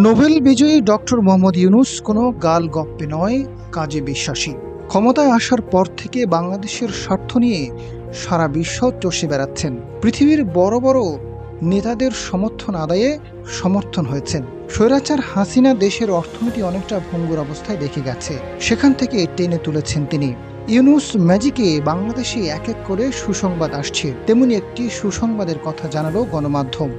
Nobel বিজয়ী doctor Mohammad Yunus কোনো গালগপ্পে নয়, কাজে বিশ্বাসী। ক্ষমতায় আসার পর থেকে বাংলাদেশের স্বার্থ নিয়ে সারা বিশ্ব চষে বেড়াচ্ছেন। পৃথিবীর বড় বড় নেতাদের সমর্থন আদায়ে সমর্থন হয়েছেন। স্বৈরাচার হাসিনা দেশের অর্থনীতি অনেকটা ভঙ্গুর অবস্থায় দেখে গেছে, সেখান থেকে টেনে তুলেছেন তিনি। ইউনূস ম্যাজিকে বাংলাদেশে এক এক করে সুসংবাদ আসছে, তেমনি একটি সুসংবাদের কথা জানালো গণমাধ্যম।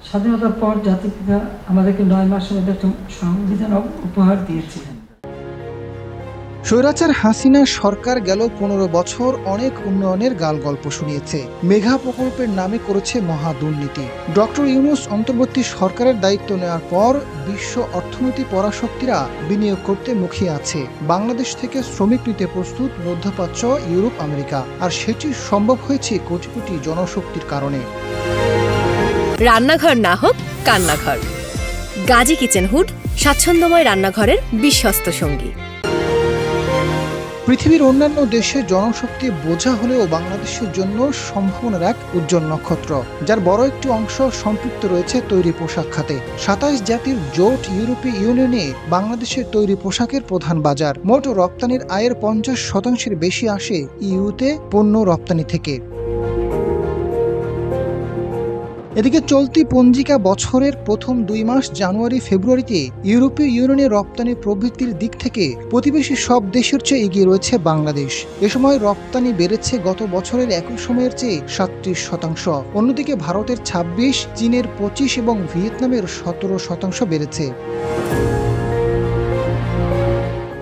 স্বাধীনতার পর জাতিপিতা আমাদেরকে 9 মাসের মধ্যে একটা সংবিধান উপহার দিয়েছিলেন। স্বৈরাচার হাসিনা সরকার গেল 15 বছর অনেক উন্নয়নের গালগল্প শুনিয়েছে, মেঘা প্রকল্পের নামে করেছে মহা দুর্নীতি। ডক্টর ইউনূস অন্তর্বর্তী সরকারের দায়িত্ব নেওয়ার পর বিশ্ব অর্থনীতি পরাশক্তিরা বিনিয়োগ করতে মুখিয়ে আছে। বাংলাদেশ থেকে শ্রমিক নিতে প্রস্তুত মধ্যপ্রাচ্য, ইউরোপ, আমেরিকা, আর সেটি সম্ভব হয়েছে কোটি কোটি জনশক্তির কারণে। রান্নাঘর না হোক কান্নাঘর, গাজী কিচেন হুড স্বাচ্ছন্দ্যময় রান্নাঘরের বিশ্বস্ত সঙ্গী। পৃথিবীর অন্যান্য দেশে জনশক্তি বোঝা হলেও বাংলাদেশের জন্য সম্ভাবনার এক উজ্জ্বল নক্ষত্র, যার বড় একটি অংশ সম্পৃক্ত রয়েছে তৈরি পোশাক খাতে। 27 জাতির জোট ইউরোপীয় ইউনিয়নে বাংলাদেশের তৈরি পোশাকের প্রধান বাজার। মোট রপ্তানির আয়ের 50% বেশি আসে ইউতে পণ্য রপ্তানি থেকে। এদিকে চলতি পঞ্জিকা বছরের প্রথম 2 মাস জানুয়ারি ফেব্রুয়ারিতে ইউরোপীয় ইউনিয়নের রপ্তানি প্রবৃদ্ধির দিক থেকে প্রতিবেশী সব দেশের চেয়ে এগিয়ে রয়েছে বাংলাদেশ। এ সময় রপ্তানি বেড়েছে গত বছরের একই সময়ের চেয়ে 37%। অন্যদিকে ভারতের 26, চীনের 25 এবং ভিয়েতনামের 17% বেড়েছে।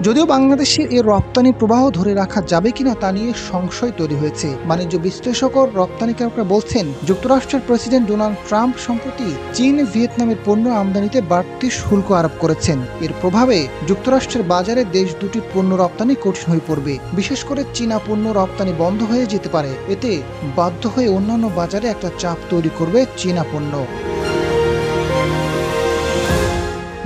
যদিও বাংলাদেশের এই রপ্তানি প্রবাহ ধরে রাখা যাবে কিনা তা নিয়ে সংশয় তৈরি হয়েছে। বাণিজ্য বিশ্লেষক ও রপ্তানিকারকরা বলছেন, যুক্তরাষ্ট্রের প্রেসিডেন্ট ডোনাল্ড ট্রাম্প সম্প্রতি চীন, ভিয়েতনামের পণ্য আমদানিতে বাড়তি শুল্ক আরোপ করেছেন। এর প্রভাবে যুক্তরাষ্ট্রের বাজারে দেশ দুটির পণ্য রপ্তানি কঠিন হয়ে পড়বে। বিশেষ করে চীনা পণ্য রপ্তানি বন্ধ হয়ে যেতে পারে। এতে বাধ্য হয়ে অন্যান্য বাজারে একটা চাপ তৈরি করবে চীনা পণ্য।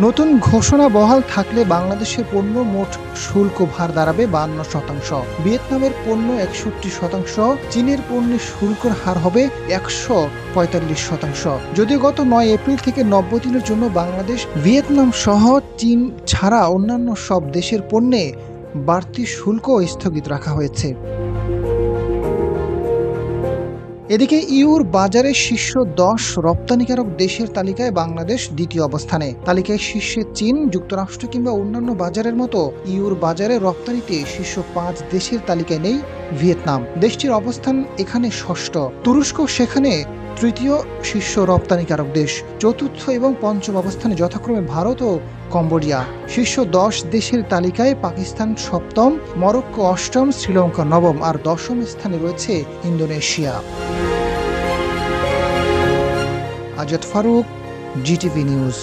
নতুন ঘোষণা বহাল থাকলে বাংলাদেশের পণ্য মোট শুল্ক ভার দাঁড়াবে 52%, ভিয়েতনামের পণ্য 61%, চীনের পণ্যের শুল্কের হার হবে 145%। যদিও গত 9 এপ্রিল থেকে 90 দিনের জন্য বাংলাদেশ, ভিয়েতনাম সহ চীন ছাড়া অন্যান্য সব দেশের পণ্যে বাড়তি শুল্ক স্থগিত রাখা হয়েছে। এদিকে ইউর বাজারে শীর্ষ 10 রপ্তানিকারক দেশের তালিকায় বাংলাদেশ দ্বিতীয় অবস্থানে। তালিকায় শীর্ষে চীন, যুক্তরাষ্ট্র কিংবা অন্যান্য বাজারের মতো ইউর বাজারে রপ্তানিতে শীর্ষ 5 দেশের তালিকায় নেই ভিয়েতনাম। দেশটির অবস্থান এখানে ষষ্ঠ। তুরস্ক সেখানে তৃতীয় শীর্ষ রপ্তানিকারক দেশ। চতুর্থ এবং পঞ্চম অবস্থানে যথাক্রমে ভারত ও কম্বোডিয়া। শীর্ষ 10 দেশের তালিকায় পাকিস্তান সপ্তম, মরক্কো অষ্টম, শ্রীলঙ্কা নবম, আর 10ম স্থানে রয়েছে Indonesia. Azad Faruk, GTV news.